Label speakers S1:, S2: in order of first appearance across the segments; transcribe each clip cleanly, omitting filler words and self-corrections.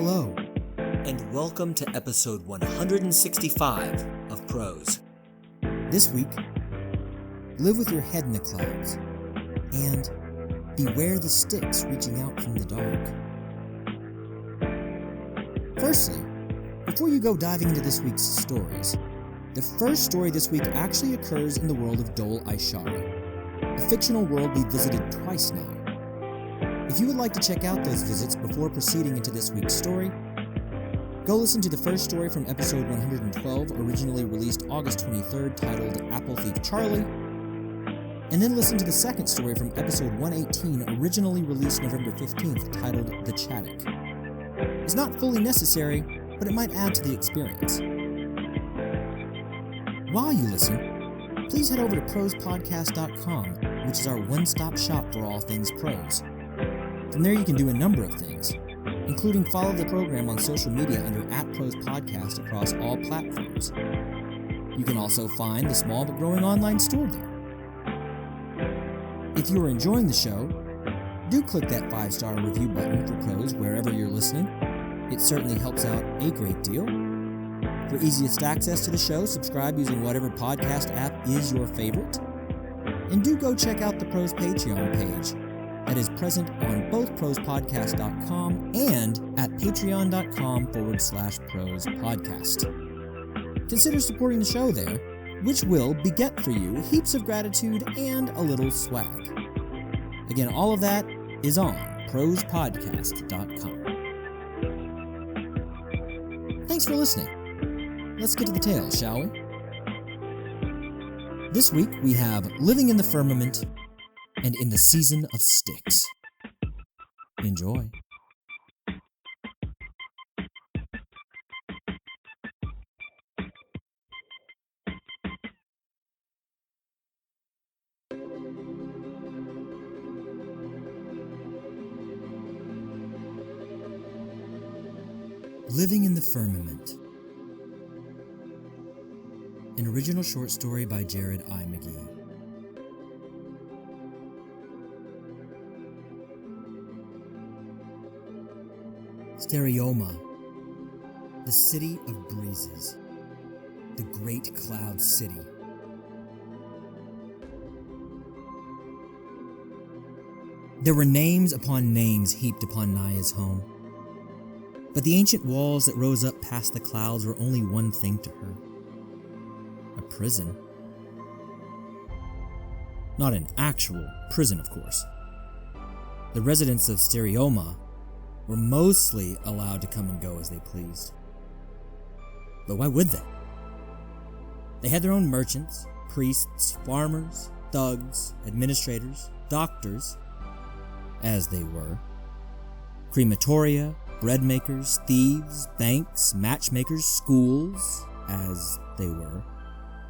S1: Hello, and welcome to episode 165 of Prose. This week, live with your head in the clouds, and beware the sticks reaching out from the dark. Firstly, before you go diving into this week's stories, the first story this week actually occurs in the world of Dole-Aishara, a fictional world we've visited twice now. If you would like to check out those visits before proceeding into this week's story, go listen to the first story from episode 112, originally released August 23rd, titled Apple Thief Charlie, and then listen to the second story from episode 118, originally released November 15th, titled The Chaddock. It's not fully necessary, but it might add to the experience. While you listen, please head over to prosepodcast.com, which is our one-stop shop for all things prose. From there you can do a number of things, including follow the program on social media under @ProsePodcast across all platforms. You can also find the small but growing online store there. If you are enjoying the show, do click that 5-star review button for Prose wherever you're listening. It certainly helps out a great deal. For easiest access to the show, subscribe using whatever podcast app is your favorite. And do go check out the Prose Patreon page that is present on both prosepodcast.com and at patreon.com/prosepodcast. Consider supporting the show there, which will beget for you heaps of gratitude and a little swag. Again, all of that is on prosepodcast.com. Thanks for listening. Let's get to the tale, shall we? This week we have Living in the Firmament and In the Season of Sticks. Enjoy. Living in the Firmament. An original short story by Jared I. McGee. Stereoma, the city of breezes, the great cloud city. There were names upon names heaped upon Naya's home, but the ancient walls that rose up past the clouds were only one thing to her: a prison. Not an actual prison, of course. The residents of Stereoma were mostly allowed to come and go as they pleased. But why would they? They had their own merchants, priests, farmers, thugs, administrators, doctors, as they were, crematoria, bread makers, thieves, banks, matchmakers, schools, as they were,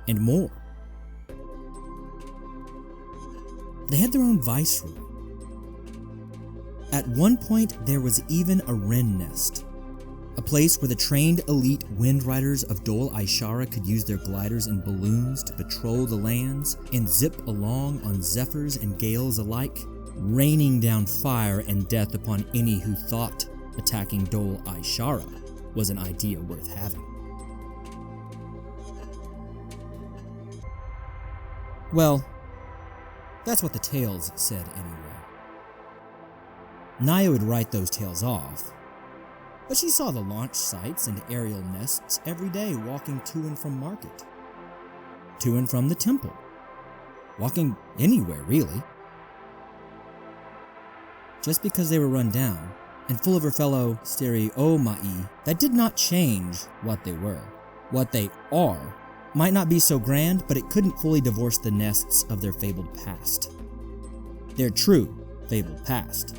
S1: and more. They had their own viceroy. At one point, there was even a wren nest, a place where the trained elite wind riders of Dole-Aishara could use their gliders and balloons to patrol the lands and zip along on zephyrs and gales alike, raining down fire and death upon any who thought attacking Dole-Aishara was an idea worth having. Well, that's what the tales said anyway. Naya would write those tales off, but she saw the launch sites and aerial nests every day walking to and from market, to and from the temple, walking anywhere really. Just because they were run down and full of her fellow Stereomai, that did not change what they were. What they are might not be so grand, but it couldn't fully divorce the nests of their fabled past. Their true fabled past.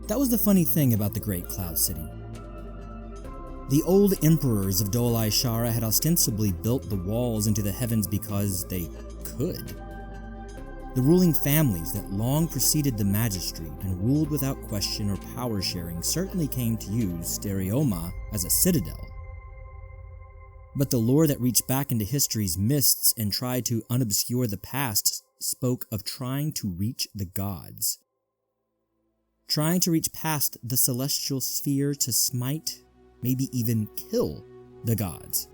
S1: That was the funny thing about the Great Cloud City. The old emperors of Dole-Aishara had ostensibly built the walls into the heavens because they could. The ruling families that long preceded the magistry and ruled without question or power sharing certainly came to use Stereoma as a citadel. But the lore that reached back into history's mists and tried to unobscure the past spoke of trying to reach the gods. trying to reach past the celestial sphere to smite, maybe even kill, the gods.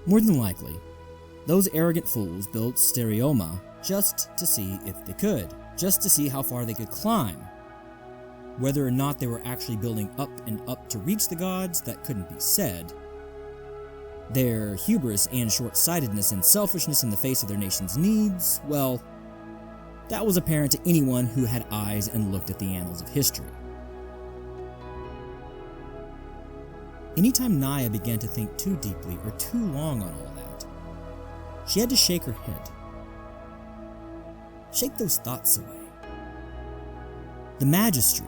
S1: More than likely, those arrogant fools built Stereoma just to see if they could, just to see how far they could climb. Whether or not they were actually building up and up to reach the gods, that couldn't be said. Their hubris and short-sightedness and selfishness in the face of their nation's needs, well, that was apparent to anyone who had eyes and looked at the annals of history. Anytime Naya began to think too deeply or too long on all that, she had to shake her head. Shake those thoughts away. The Magistry,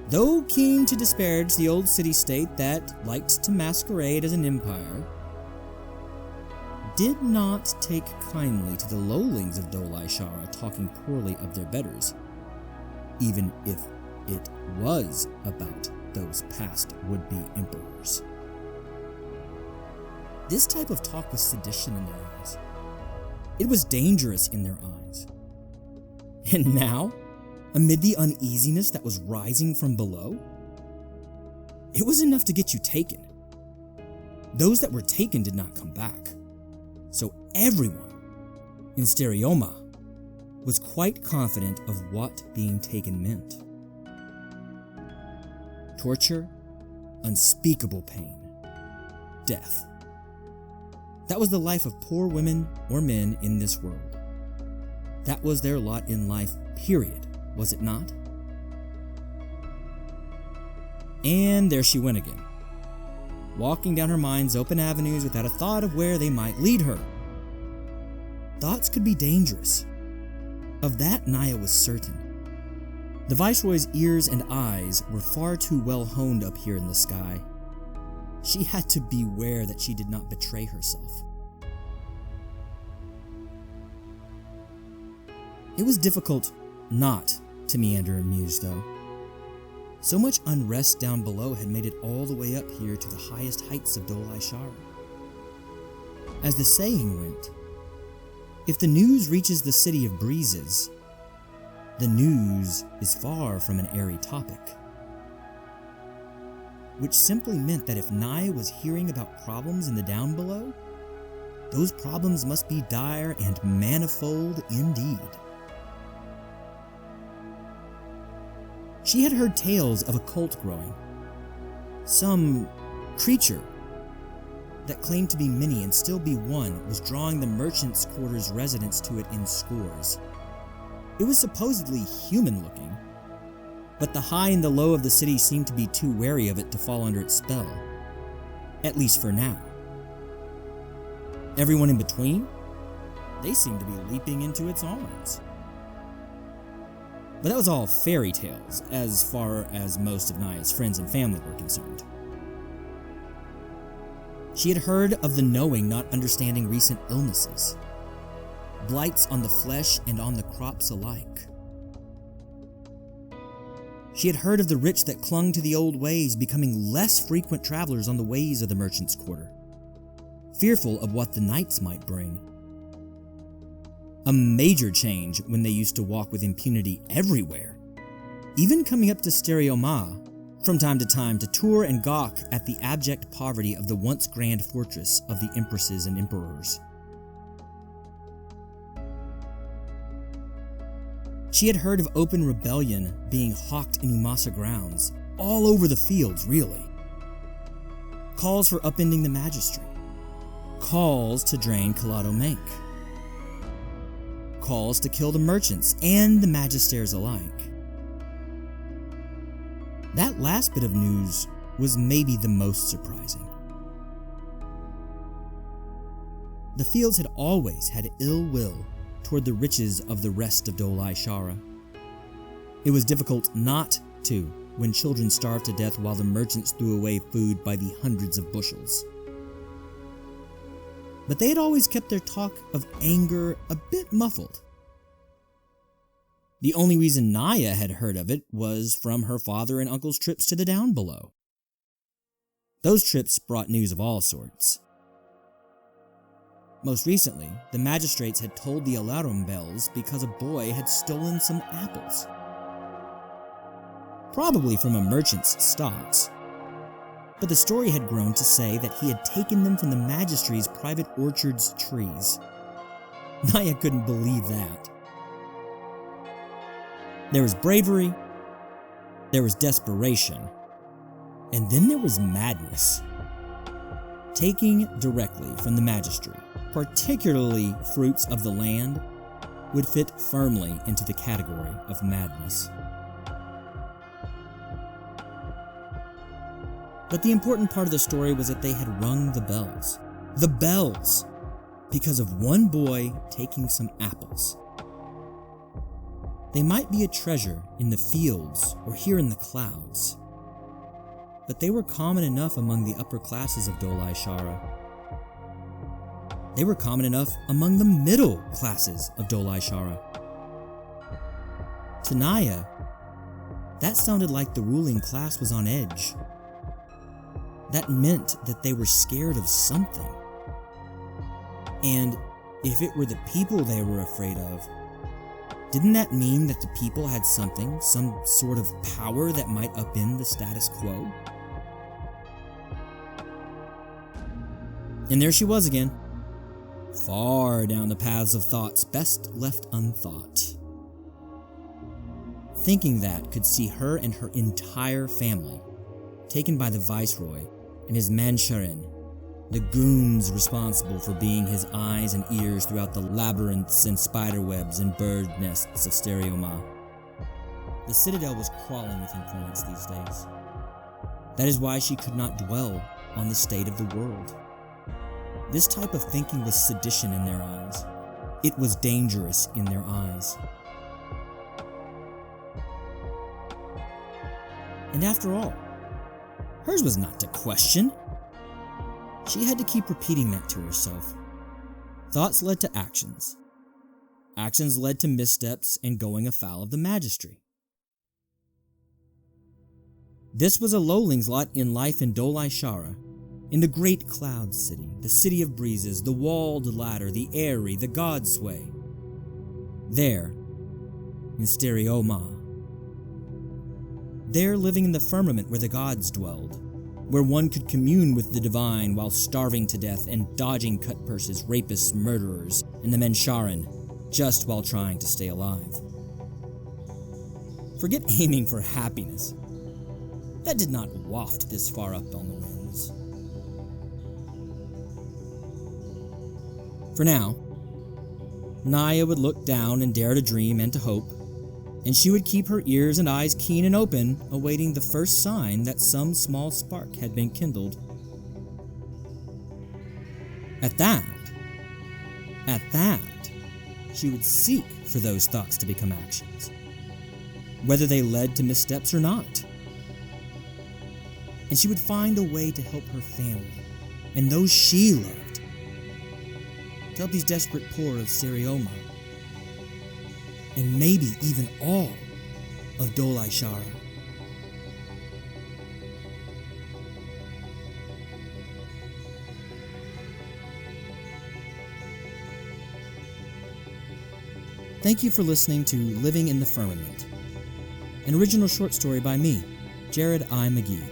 S1: though keen to disparage the old city-state that liked to masquerade as an empire, did not take kindly to the lowlings of Dole-Aishara talking poorly of their betters, even if it was about those past would-be emperors. This type of talk was sedition in their eyes. It was dangerous in their eyes. And now, amid the uneasiness that was rising from below, it was enough to get you taken. Those that were taken did not come back. So everyone in Stereoma was quite confident of what being taken meant. Torture, unspeakable pain, death. That was the life of poor women or men in this world. That was their lot in life, period, was it not? And there she went again, walking down her mind's open avenues without a thought of where they might lead her. Thoughts could be dangerous. Of that, Naya was certain. The Viceroy's ears and eyes were far too well honed up here in the sky. She had to beware that she did not betray herself. It was difficult not to meander and muse, though. So much unrest down below had made it all the way up here to the highest heights of Dole-Aishara. As the saying went, if the news reaches the city of breezes, the news is far from an airy topic. Which simply meant that if Naya was hearing about problems in the down below, those problems must be dire and manifold indeed. She had heard tales of a cult growing. Some creature that claimed to be many and still be one was drawing the merchants' quarters residents to it in scores. It was supposedly human-looking, but the high and the low of the city seemed to be too wary of it to fall under its spell, at least for now. Everyone in between, they seemed to be leaping into its arms. But that was all fairy tales, as far as most of Naya's friends and family were concerned. She had heard of the knowing not understanding recent illnesses, blights on the flesh and on the crops alike. She had heard of the rich that clung to the old ways becoming less frequent travelers on the ways of the merchant's quarter, fearful of what the nights might bring. A major change when they used to walk with impunity everywhere, even coming up to Stereoma from time to tour and gawk at the abject poverty of the once grand fortress of the empresses and emperors. She had heard of open rebellion being hawked in Umasa grounds, all over the fields, really. Calls for upending the Magistry. Calls to drain Kalado Mank. Calls to kill the merchants and the Magisters alike. That last bit of news was maybe the most surprising. The fields had always had ill will toward the riches of the rest of Dole-Aishara. It was difficult not to when children starved to death while the merchants threw away food by the hundreds of bushels. But they had always kept their talk of anger a bit muffled. The only reason Naya had heard of it was from her father and uncle's trips to the down below. Those trips brought news of all sorts. Most recently, the magistrates had tolled the alarm bells because a boy had stolen some apples. Probably from a merchant's stocks. But the story had grown to say that he had taken them from the magistrate's private orchard's trees. Naya couldn't believe that. There was bravery, there was desperation, and then there was madness. Taking directly from the magistrate, particularly fruits of the land, would fit firmly into the category of madness. But the important part of the story was that they had rung the bells. The bells! Because of one boy taking some apples. They might be a treasure in the fields or here in the clouds, but they were common enough among the upper classes of Dole-Aishara. They were common enough among the middle classes of Dole-Aishara. To Naya, that sounded like the ruling class was on edge. That meant that they were scared of something. And if it were the people they were afraid of, didn't that mean that the people had something, some sort of power that might upend the status quo? And there she was again, far down the paths of thoughts best left unthought. Thinking that could see her and her entire family taken by the Viceroy and his Mancharin, the goons responsible for being his eyes and ears throughout the labyrinths and spiderwebs and bird nests of Stereoma. The Citadel was crawling with informants these days. That is why she could not dwell on the state of the world. This type of thinking was sedition in their eyes. It was dangerous in their eyes. And after all, hers was not to question. She had to keep repeating that to herself. Thoughts led to actions. Actions led to missteps and going afoul of the magistracy. This was a lowling's lot in life in Dole-Aishara, in the great cloud city, the city of breezes, the walled ladder, the airy, the godsway. There, in Stereoma. There, living in the firmament where the gods dwelled, where one could commune with the divine while starving to death and dodging cut purses, rapists, murderers, and the Mensharan, just while trying to stay alive. Forget aiming for happiness. That did not waft this far up on the winds. For now, Naya would look down and dare to dream and to hope, and she would keep her ears and eyes keen and open, awaiting the first sign that some small spark had been kindled. At that, she would seek for those thoughts to become actions, whether they led to missteps or not. And she would find a way to help her family, and those she loved, to help these desperate poor of Stereoma, and maybe even all of Dole-Aishara. Thank you for listening to Living in the Firmament, an original short story by me, Jared I. McGee.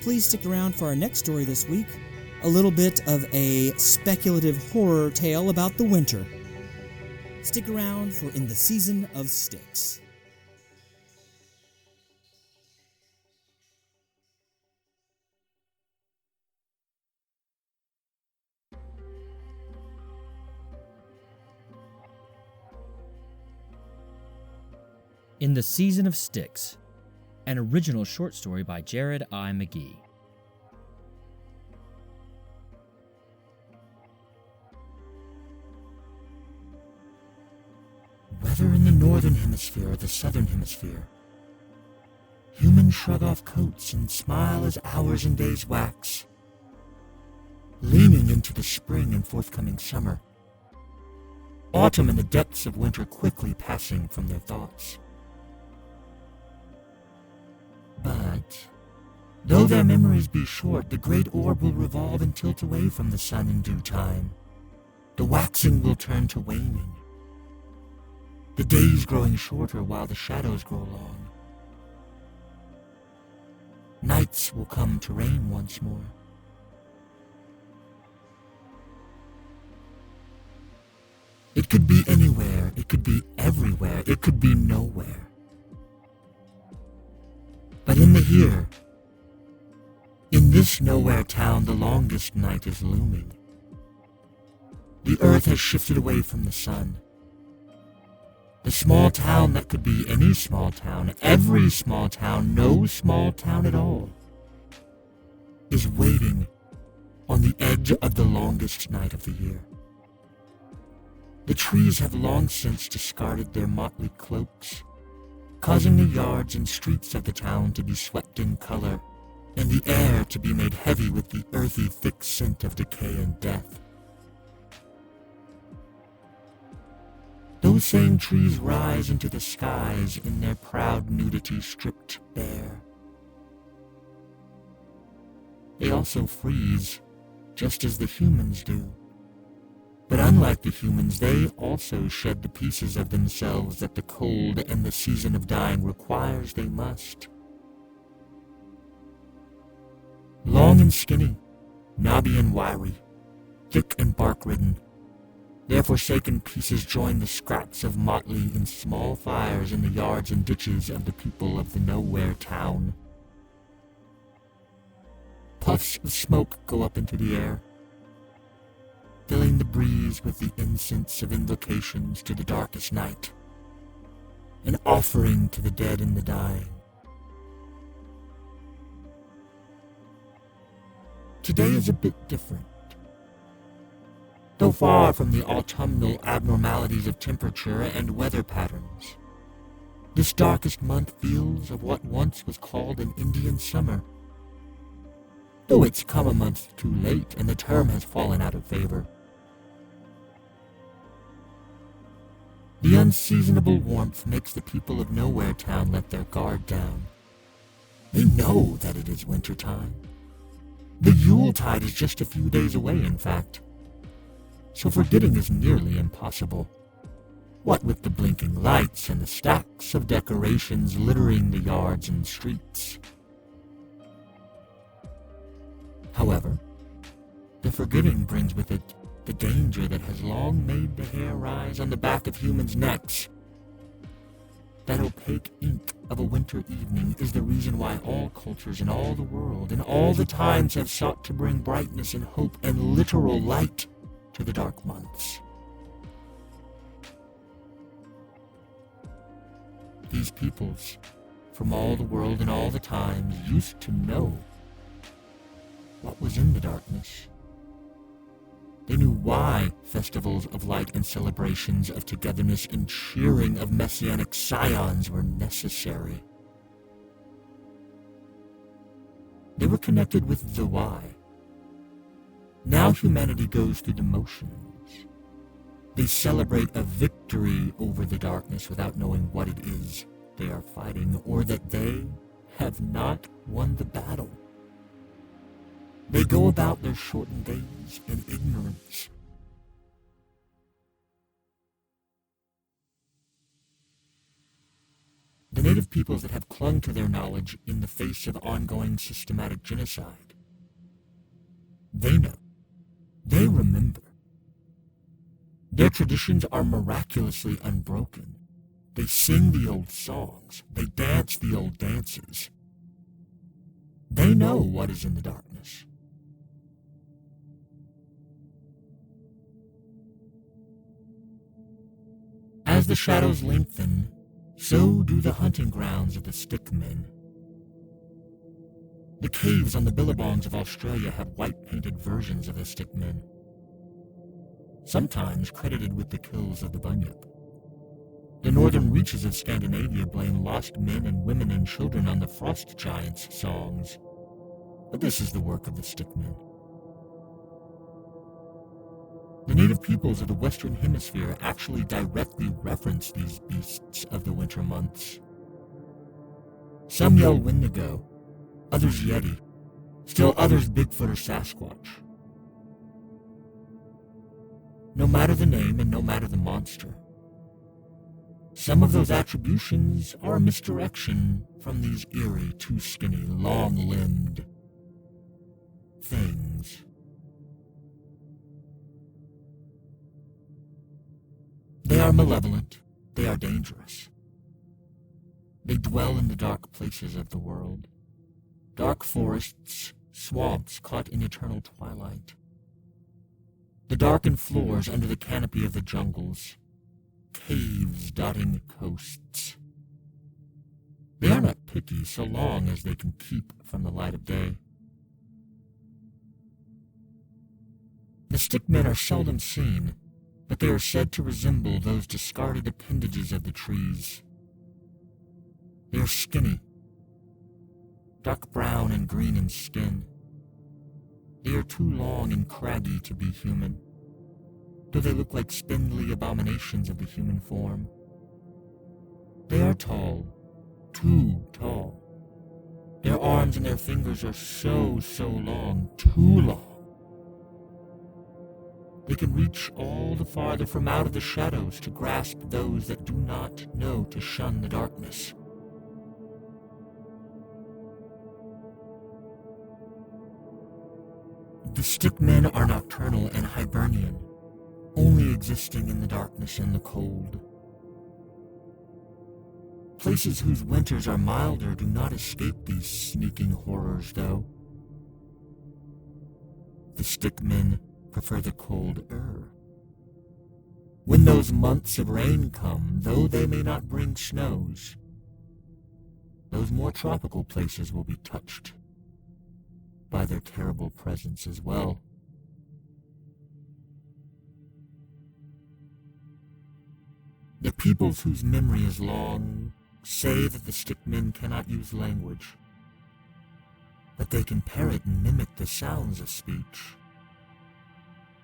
S1: Please stick around for our next story this week, a little bit of a speculative horror tale about the winter. Stick around for In the Season of Sticks. In the Season of Sticks, an original short story by Jared I. McGee.
S2: Whether in the northern hemisphere or the southern hemisphere, humans shrug off coats and smile as hours and days wax, leaning into the spring and forthcoming summer, autumn and the depths of winter quickly passing from their thoughts. But Though their memories be short, the great orb will revolve and tilt away from the sun in due time. The waxing will turn to waning, the days growing shorter while the shadows grow long. Nights will come to rain once more. It could be anywhere, it could be everywhere, it could be nowhere. But in the here, in this nowhere town, the longest night is looming. The earth has shifted away from the sun. The small town that could be any small town, every small town, no small town at all, is waiting on the edge of the longest night of the year. The trees have long since discarded their motley cloaks, causing the yards and streets of the town to be swept in color, and the air to be made heavy with the earthy, thick scent of decay and death. Those same trees rise into the skies in their proud nudity stripped bare. They also freeze, just as the humans do. But unlike the humans, they also shed the pieces of themselves that the cold and the season of dying requires they must. Long and skinny, knobby and wiry, thick and bark-ridden, their forsaken pieces join the scraps of motley in small fires in the yards and ditches of the people of the nowhere town. Puffs of smoke go up into the air, filling the breeze with the incense of invocations to the darkest night, an offering to the dead and the dying. Today is a bit different. Though far from the autumnal abnormalities of temperature and weather patterns, this darkest month feels of what once was called an Indian summer, though it's come a month too late and the term has fallen out of favor. The unseasonable warmth makes the people of Nowhere Town let their guard down. They know that it is winter time. The Yuletide is just a few days away, in fact. So forgetting is nearly impossible. What with the blinking lights and the stacks of decorations littering the yards and streets. However, the forgetting brings with it the danger that has long made the hair rise on the back of humans' necks. That opaque ink of a winter evening is the reason why all cultures in all the world and all the times have sought to bring brightness and hope and literal light to the dark months. These peoples, from all the world and all the times, used to know what was in the darkness. They knew why festivals of light and celebrations of togetherness and cheering of messianic scions were necessary. They were connected with the why. Now humanity goes through the motions. They celebrate a victory over the darkness without knowing what it is they are fighting, or that they have not won the battle. They go about their shortened days in ignorance. The native peoples that have clung to their knowledge in the face of ongoing systematic genocide, they know. They remember. Their traditions are miraculously unbroken. They sing the old songs. They dance the old dances. They know what is in the darkness. As the shadows lengthen, so do the hunting grounds of the stickmen. The caves on the billabongs of Australia have white-painted versions of the stickmen, sometimes credited with the kills of the bunyip. The northern reaches of Scandinavia blame lost men and women and children on the frost giants' songs, but this is the work of the stickmen. The native peoples of the Western Hemisphere actually directly reference these beasts of the winter months. Some yell Wendigo, others Yeti, still others Bigfoot or Sasquatch. No matter the name and no matter the monster, some of those attributions are a misdirection from these eerie, too skinny, long-limbed things. They are malevolent. They are dangerous. They dwell in the dark places of the world. Dark forests, swamps caught in eternal twilight. The darkened floors under the canopy of the jungles. Caves dotting coasts. They are not picky so long as they can keep from the light of day. The stickmen are seldom seen, but they are said to resemble those discarded appendages of the trees. They are skinny, dark brown and green in skin. They are too long and craggy to be human, though they look like spindly abominations of the human form. They are tall, too tall. Their arms and their fingers are so long, too long. They can reach all the farther from out of the shadows to grasp those that do not know to shun the darkness. The stickmen are nocturnal and hibernian, only existing in the darkness and the cold. Places whose winters are milder do not escape these sneaking horrors, though. The stickmen prefer the cold air. When those months of rain come, though they may not bring snows, those more tropical places will be touched by their terrible presence as well. The peoples whose memory is long say that the stickmen cannot use language, but they can parrot and mimic the sounds of speech.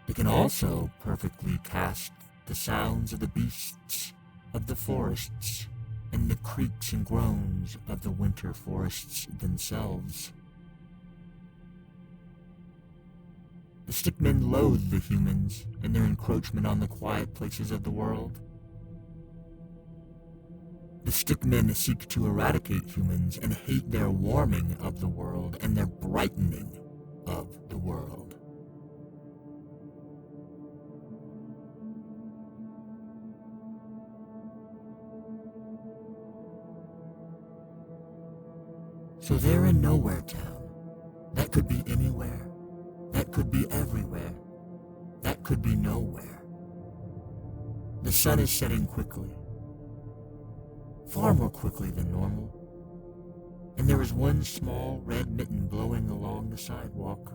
S2: They can also perfectly cast the sounds of the beasts of the forests and the creaks and groans of the winter forests themselves. The stickmen loathe the humans and their encroachment on the quiet places of the world. The stickmen seek to eradicate humans and hate their warming of the world and their brightening of the world. So they're in Nowhere Town. That could be anywhere. That could be everywhere. That could be nowhere. The sun is setting quickly. Far more quickly than normal. And there is one small red mitten blowing along the sidewalk,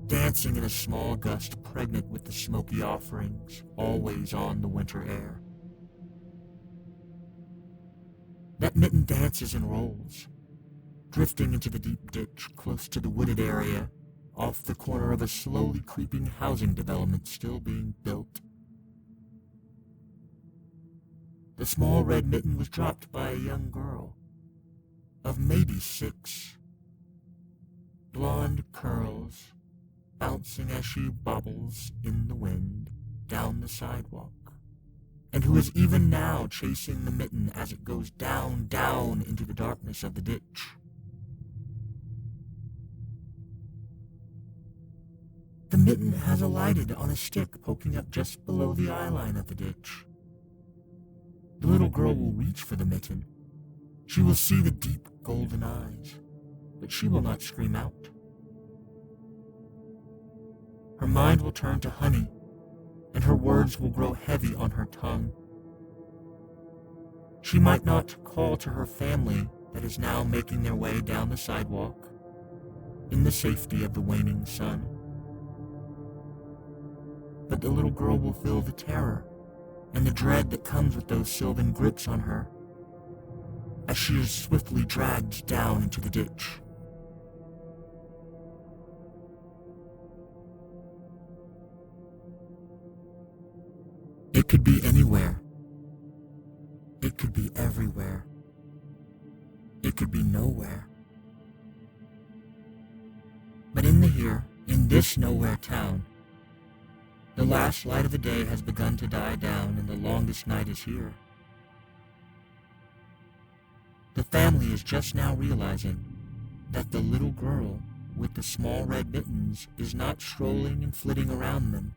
S2: dancing in a small gust pregnant with the smoky offerings, always on the winter air. That mitten dances and rolls, drifting into the deep ditch close to the wooded area, off the corner of a slowly creeping housing development still being built. The small red mitten was dropped by a young girl, of maybe 6. Blonde curls, bouncing as she bobbles in the wind down the sidewalk, and who is even now chasing the mitten as it goes down into the darkness of the ditch. The mitten has alighted on a stick poking up just below the eyeline of the ditch. The little girl will reach for the mitten. She will see the deep golden eyes, but she will not scream out. Her mind will turn to honey, and her words will grow heavy on her tongue. She might not call to her family that is now making their way down the sidewalk in the safety of the waning sun. But the little girl will feel the terror and the dread that comes with those sylvan grips on her as she is swiftly dragged down into the ditch. It could be anywhere. It could be everywhere. It could be nowhere. this nowhere town, the last light of the day has begun to die down and the longest night is here. The family is just now realizing that the little girl with the small red mittens is not strolling and flitting around them.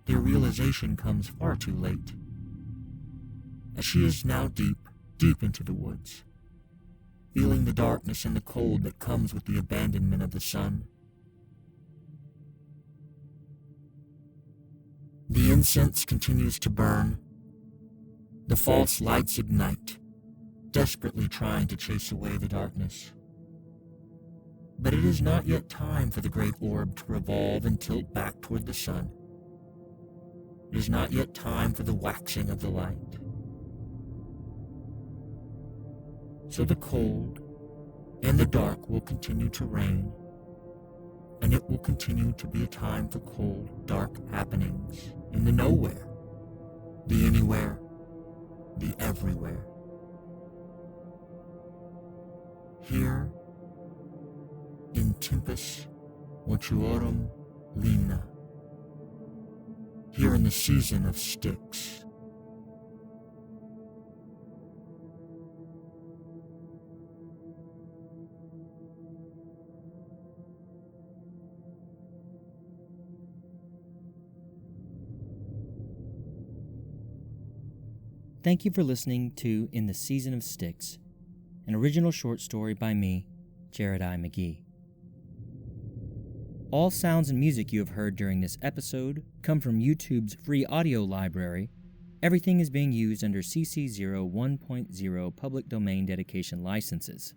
S2: Their realization comes far too late, as she is now deep, deep into the woods, feeling the darkness and the cold that comes with the abandonment of the sun. The incense continues to burn. The false lights ignite, desperately trying to chase away the darkness. But it is not yet time for the great orb to revolve and tilt back toward the sun. It is not yet time for the waxing of the light. So the cold and the dark will continue to reign, and it will continue to be a time for cold, dark happenings in the nowhere, the anywhere, the everywhere. Here, in Tempus Mortuorum Lina, here in the season of Styx.
S1: Thank you for listening to In the Season of Styx, an original short story by me, Jared I. McGee. All sounds and music you have heard during this episode come from YouTube's free audio library. Everything is being used under CC 01.0 public domain dedication licenses.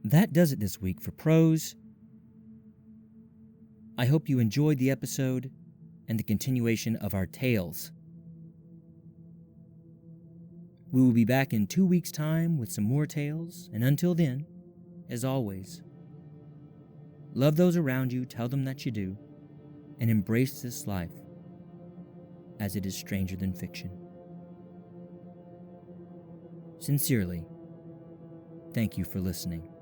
S1: That does it this week for Prose. I hope you enjoyed the episode and the continuation of our tales. We will be back in 2 weeks' time with some more tales, and until then, as always, love those around you, tell them that you do, and embrace this life as it is stranger than fiction. Sincerely, thank you for listening.